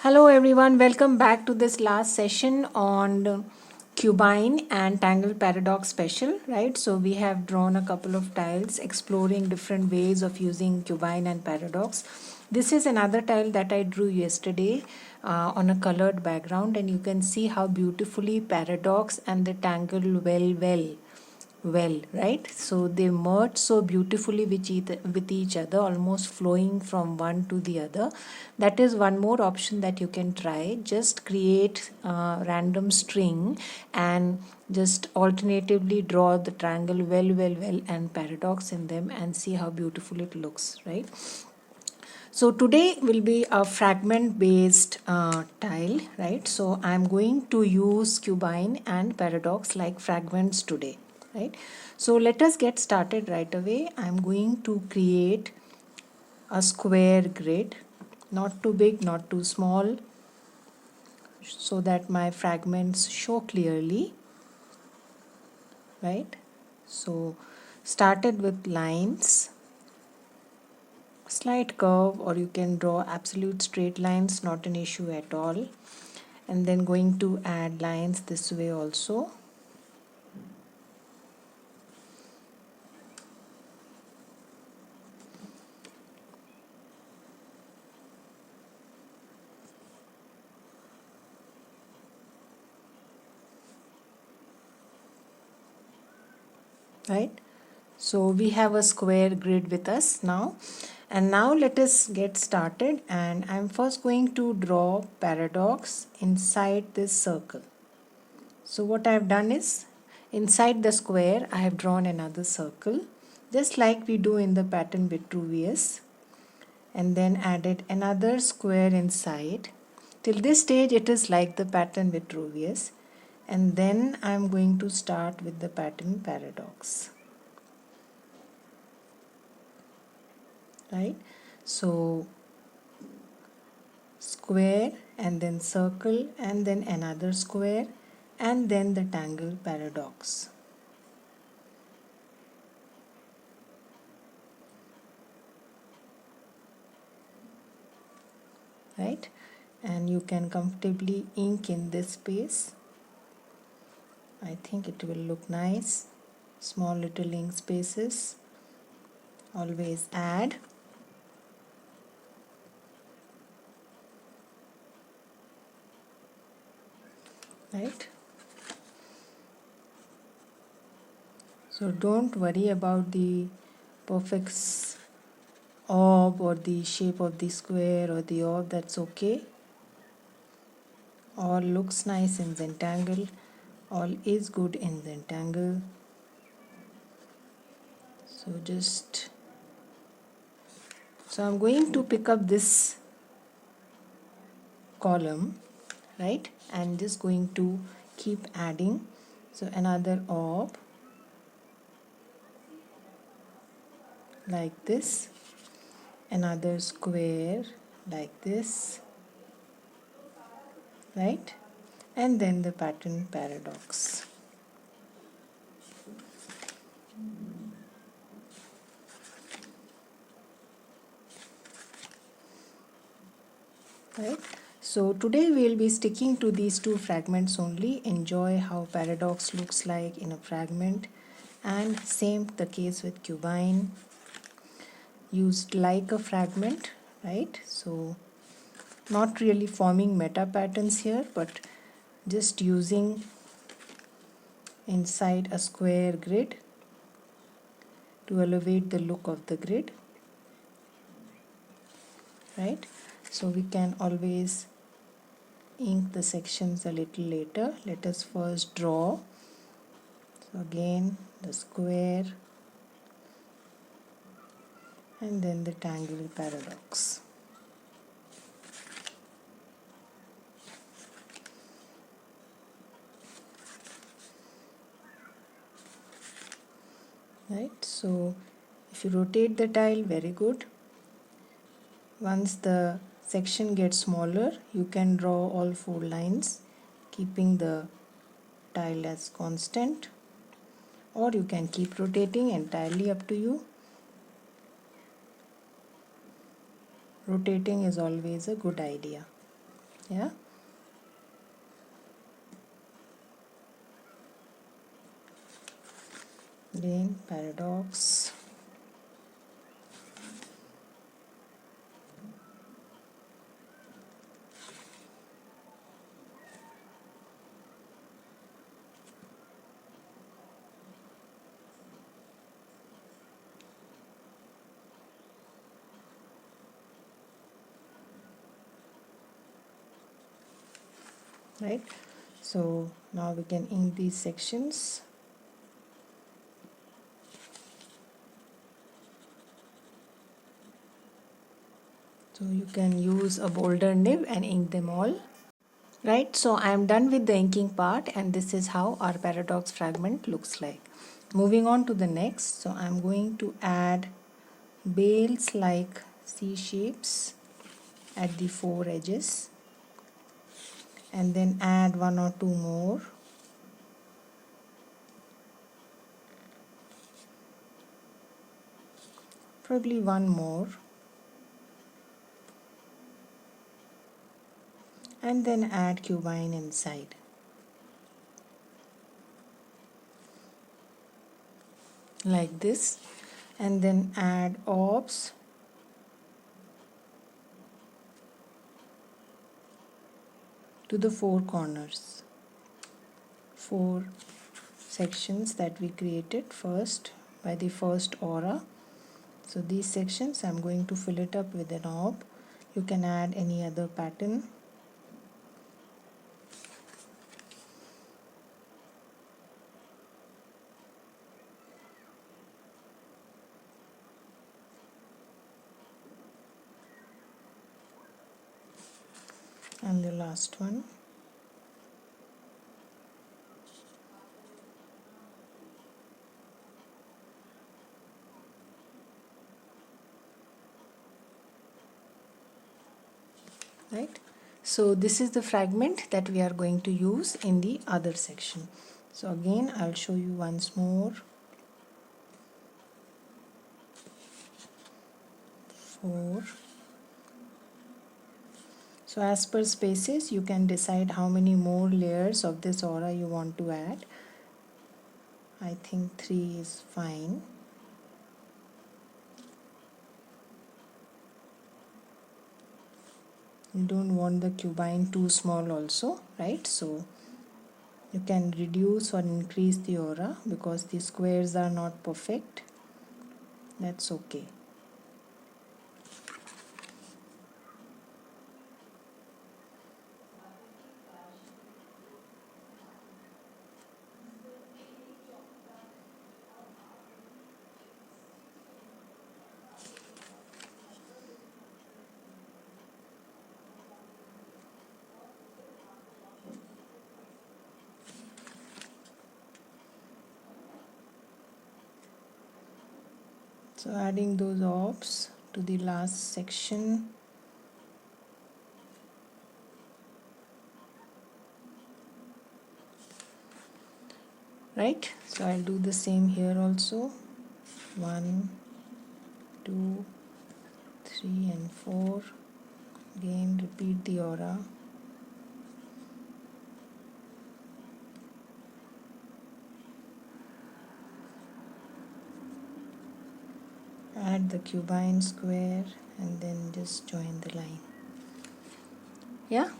Hello everyone, welcome back to this last session on Cubine and Tangle paradox special, right? So we have drawn a couple of tiles exploring different ways of using Cubine and paradox. This is another tile that I drew yesterday on a colored background, and you can see how beautifully paradox and the tangle well, right? So they merge so beautifully with each other, almost flowing from one to the other. That is one more option that you can try. Just create a random string and just alternatively draw the triangle well and paradox in them and see how beautiful it looks, right? So today will be a fragment based tile, right? So I'm going to use Cubine and paradox like fragments today, right? So let us get started right away. I'm going to create a square grid, not too big, not too small, so that my fragments show clearly, right? So started with lines, slight curve, or you can draw absolute straight lines, not an issue at all. And then going to add lines this way also. Right, so we have a square grid with us now, and now let us get started. And I'm first going to draw paradox inside this circle. So what I've done is, inside the square I have drawn another circle, just like we do in the pattern Vitruvius, and then added another square inside. Till this stage it is like the pattern Vitruvius, and then I'm going to start with the pattern paradox, right? So square and then circle and then another square and then the tangle paradox, right? And you can comfortably ink in this space. I think it will look nice. Small little ink spaces, always add. Right, so don't worry about the perfect orb or the shape of the square or the orb. That's okay. All looks nice in Zentangle, all is good in Zentangle. So I'm going to pick up this column, right, and just going to keep adding. So another orb like this, another square like this, right, and then the pattern paradox. Right, so today we'll be sticking to these two fragments only. Enjoy how paradox looks like in a fragment, and same the case with Cubine, used like a fragment, right? So not really forming meta patterns here, but just using inside a square grid to elevate the look of the grid, right? So we can always ink the sections a little later. Let us first draw. So again the square and then the tangle paradox. Right, so if you rotate the tile, very good. Once the section gets smaller, you can draw all four lines, keeping the tile as constant, or you can keep rotating, entirely up to you. Rotating is always a good idea. Yeah. Again, paradox. Right. So now we can ink these sections. So you can use a bolder nib and ink them all. Right, so I am done with the inking part, and this is how our paradox fragment looks like. Moving on to the next, so I am going to add bales like C shapes at the four edges, and then add one or two more. Probably one more, and then add cubine inside. Like this, and then add orbs to the four corners, four sections that we created first by the first aura. So these sections I'm going to fill it up with an orb. You can add any other pattern. And the last one. Right. So this is the fragment that we are going to use in the other section. So again I'll show you once more. 4. So as per spaces you can decide how many more layers of this aura you want to add. I think 3 is fine. You don't want the cubine too small also, right? So you can reduce or increase the aura because the squares are not perfect. That's okay. So adding those orbs to the last section. Right, so I'll do the same here also. 1, 2, 3 and 4. Again repeat the aura. Add the cubine square and then just join the line. Yeah.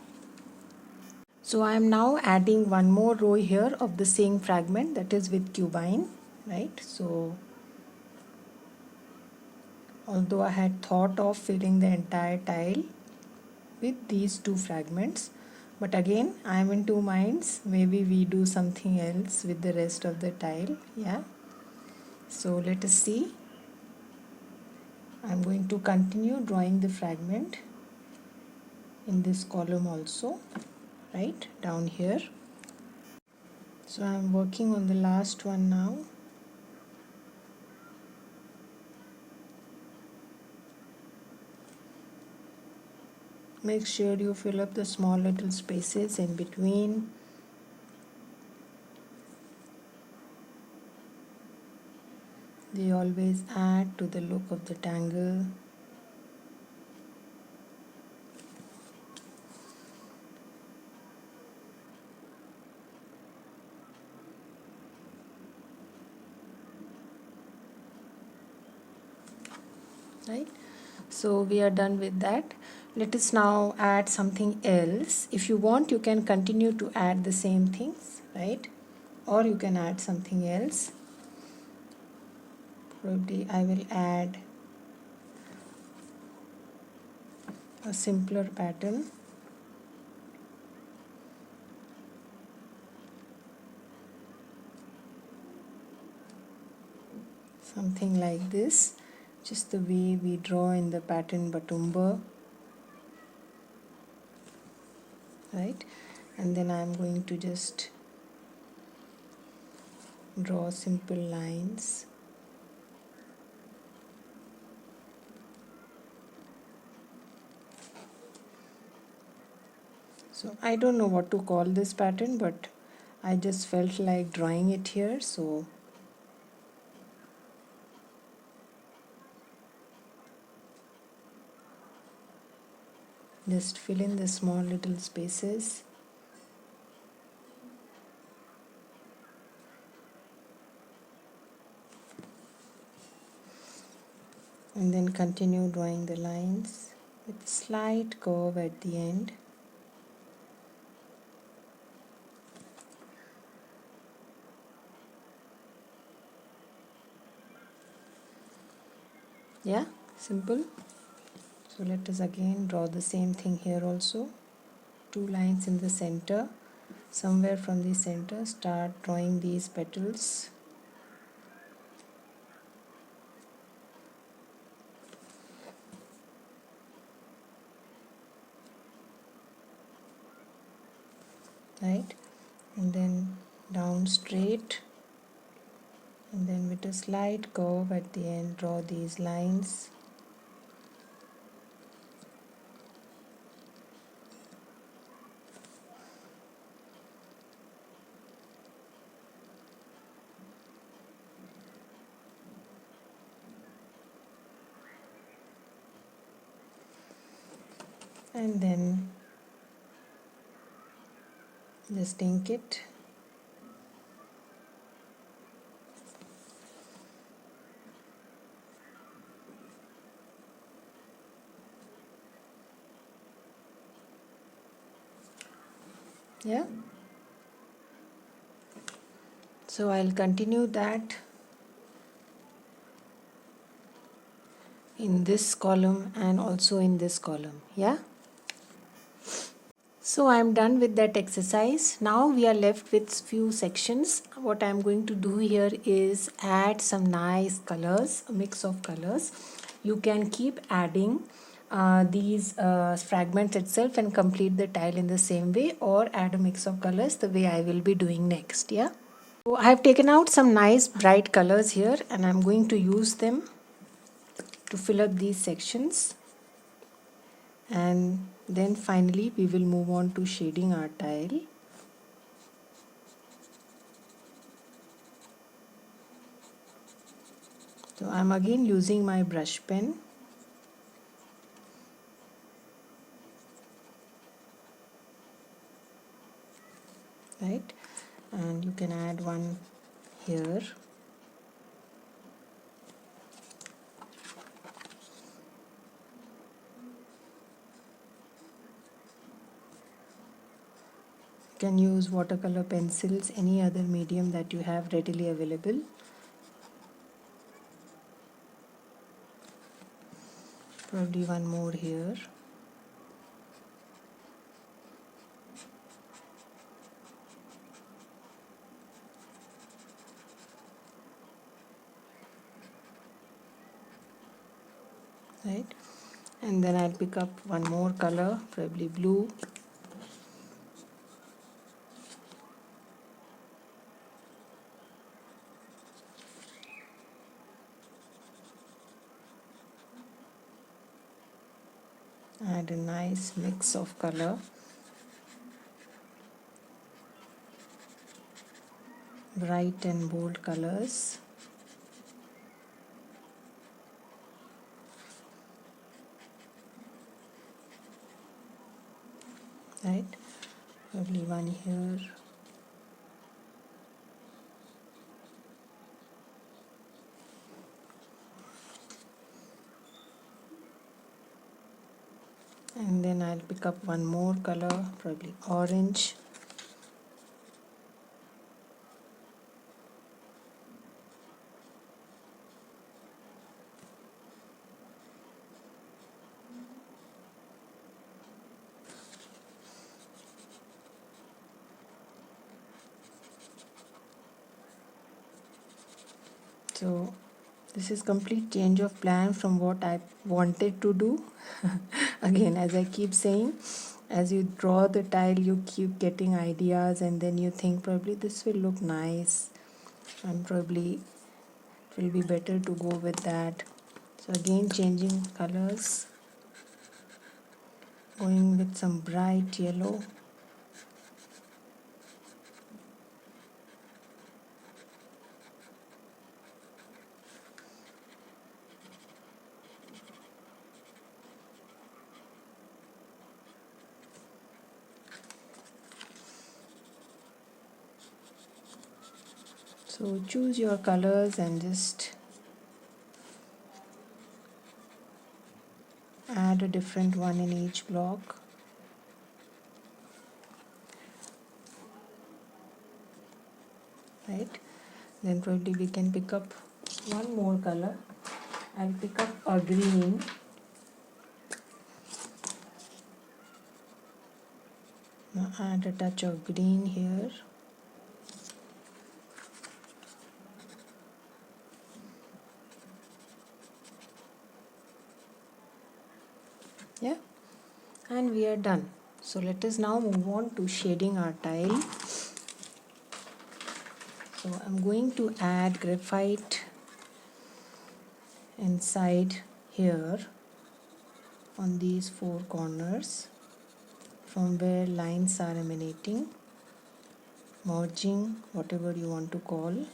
So I am now adding one more row here of the same fragment, that is with cubine, right? So although I had thought of filling the entire tile with these two fragments, but again I am in two minds. Maybe we do something else with the rest of the tile. Yeah. So let us see. I am going to continue drawing the fragment in this column also, right down here. So I am working on the last one now. Make sure you fill up the small little spaces in between. They always add to the look of the tangle. right? So we are done with that. Let us now add something else. If you want, you can continue to add the same things, right? Or you can add something else. Probably I will add a simpler pattern. Something like this, just the way we draw in the pattern Batumba, right? And then I'm going to just draw simple lines. So I don't know what to call this pattern, but I just felt like drawing it here, so just fill in the small little spaces. And then continue drawing the lines with slight curve at the end. Yeah, simple. So let us again draw the same thing here also. 2 lines in the center. Somewhere from the center, start drawing these petals. Right? And then down straight. And then with a slight curve at the end, draw these lines. And then just ink it. Yeah. So I'll continue that in this column and also in this column. Yeah. So I'm done with that exercise. Now we are left with few sections. What I'm going to do here is add some nice colors, a mix of colors. You can keep adding these fragments itself and complete the tile in the same way, or add a mix of colors the way I will be doing next. Yeah. So I have taken out some nice bright colors here and I'm going to use them to fill up these sections. And then finally we will move on to shading our tile. So I'm again using my brush pen. Right, and you can add one here. You can use watercolor pencils, any other medium that you have readily available. Probably one more here. Right, and then I'll pick up one more color, probably blue. Add a nice mix of color. Bright and bold colors. Right, probably one here. And then I'll pick up one more color, probably orange. So this is complete change of plan from what I wanted to do. Again, as I keep saying, as you draw the tile, you keep getting ideas, and then you think probably this will look nice, and probably it will be better to go with that. So again, changing colors, going with some bright yellow. So choose your colors and just add a different one in each block. Right, then probably we can pick up one more color. I'll pick up a green. Now add a touch of green here. Yeah, and we are done. So let us now move on to shading our tile. So I'm going to add graphite inside here on these four corners from where lines are emanating, merging, whatever you want to call.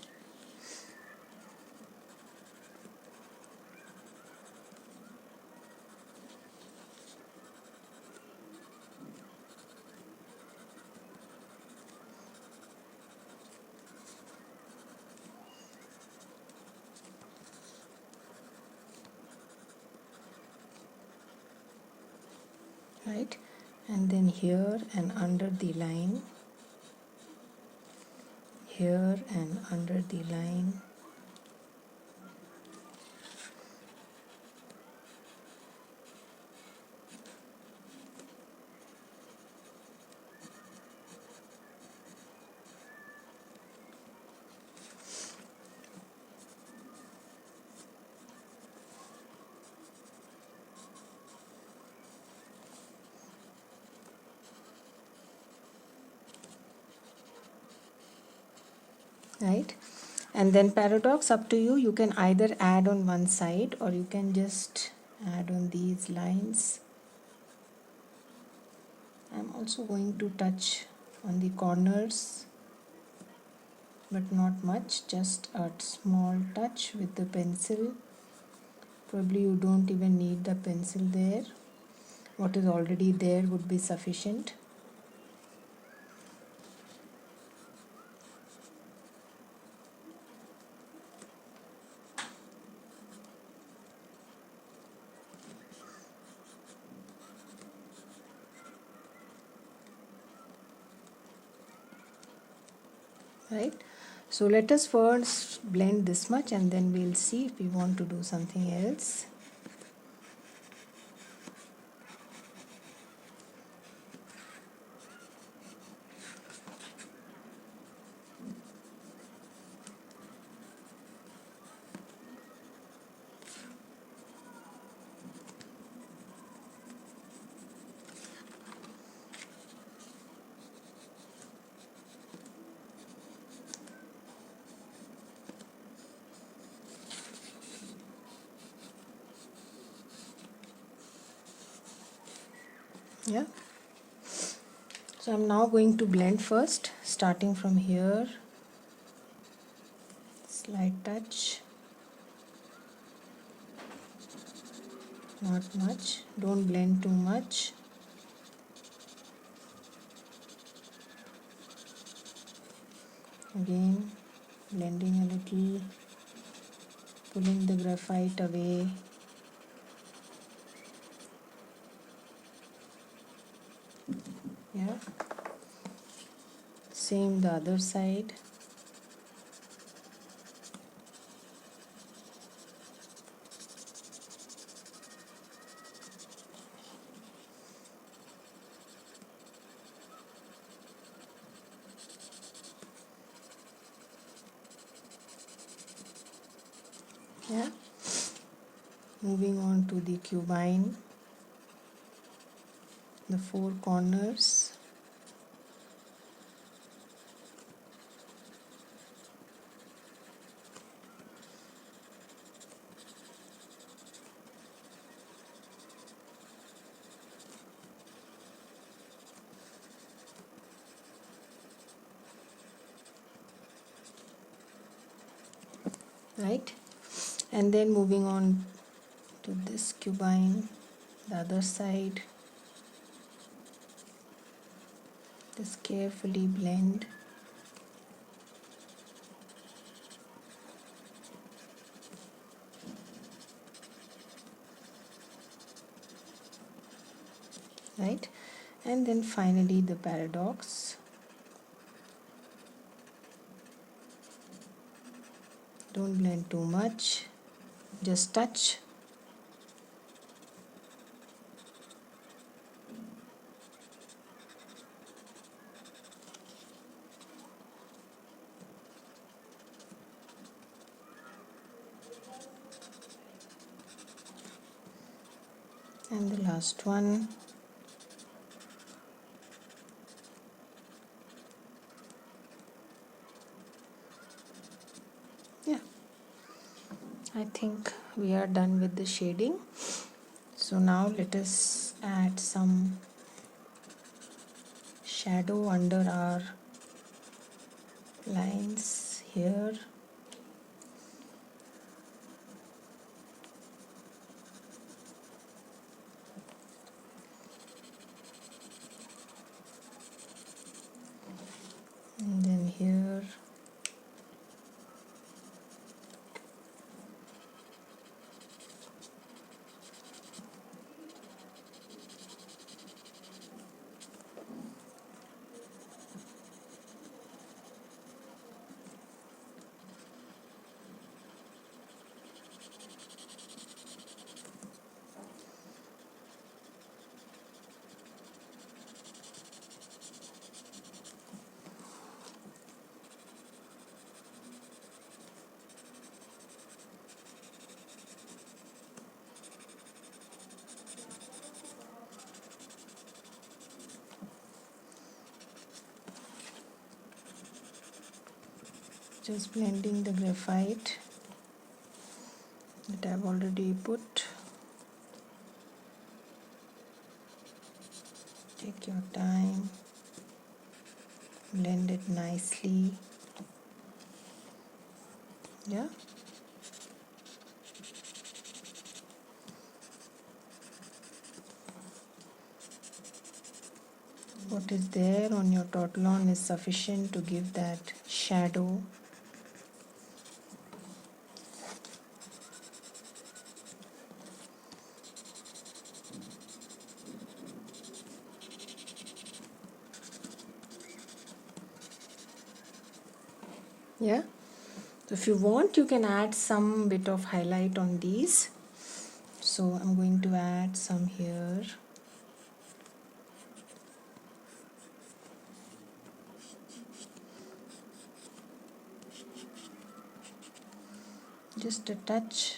Right, and then here and under the line, here and under the line, right, and then paradox, up to you. You can either add on one side or you can just add on these lines. I'm also going to touch on the corners, but not much, just a small touch with the pencil. Probably you don't even need the pencil there. What is already there would be sufficient. Right, so let us first blend this much and then we'll see if we want to do something else. Yeah, so I'm now going to blend first, starting from here, slight touch, not much, don't blend too much. Again, blending a little, pulling the graphite away. Same the other side. Yeah. Moving on to the cubine, the four corners. Right, and then moving on to this cubine, the other side, just carefully blend. Right, and then finally the paradox. Don't blend too much, just touch. And the last one. Yeah, I think we are done with the shading. So now let us add some shadow under our lines here. And then here. Just blending the graphite that I've already put. Take your time, blend it nicely. Yeah. What is there on your tortillon is sufficient to give that shadow. Yeah. So if you want, you can add some bit of highlight on these. So I'm going to add some here. Just a touch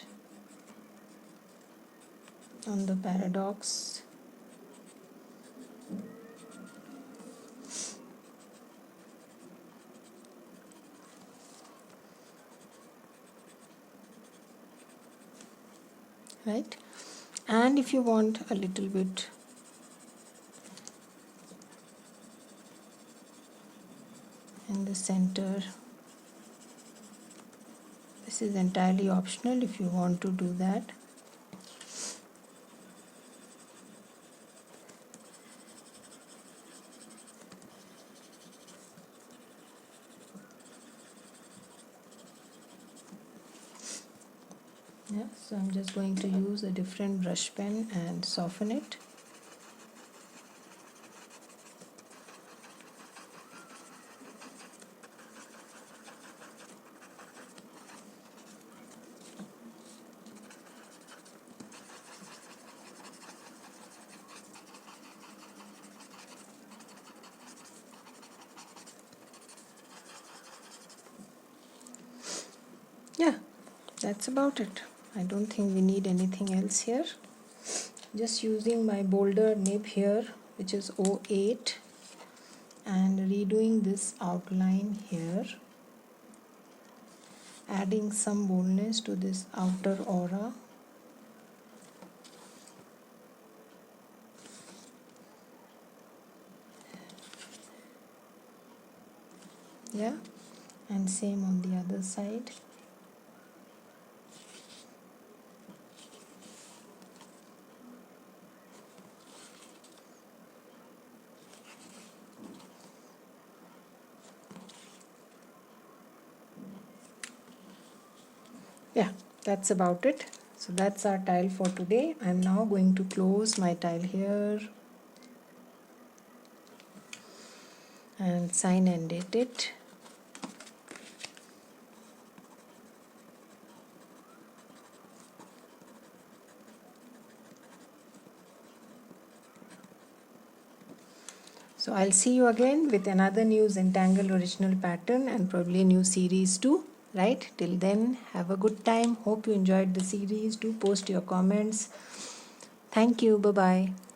on the paradox. Right, and if you want a little bit in the center, this is entirely optional if you want to do that. Yeah, so I'm just going to use a different brush pen and soften it. that's about it. I don't think we need anything else here. Just using my boulder nib here, which is 08, and redoing this outline here, adding some boldness to this outer aura. Yeah, and same on the other side. Yeah, that's about it. So that's our tile for today. I'm now going to close my tile here and sign and date it. So I'll see you again with another new Zentangle original pattern and probably a new series too. Right? Till then, have a good time. Hope you enjoyed the series. Do post your comments. Thank you. Bye bye.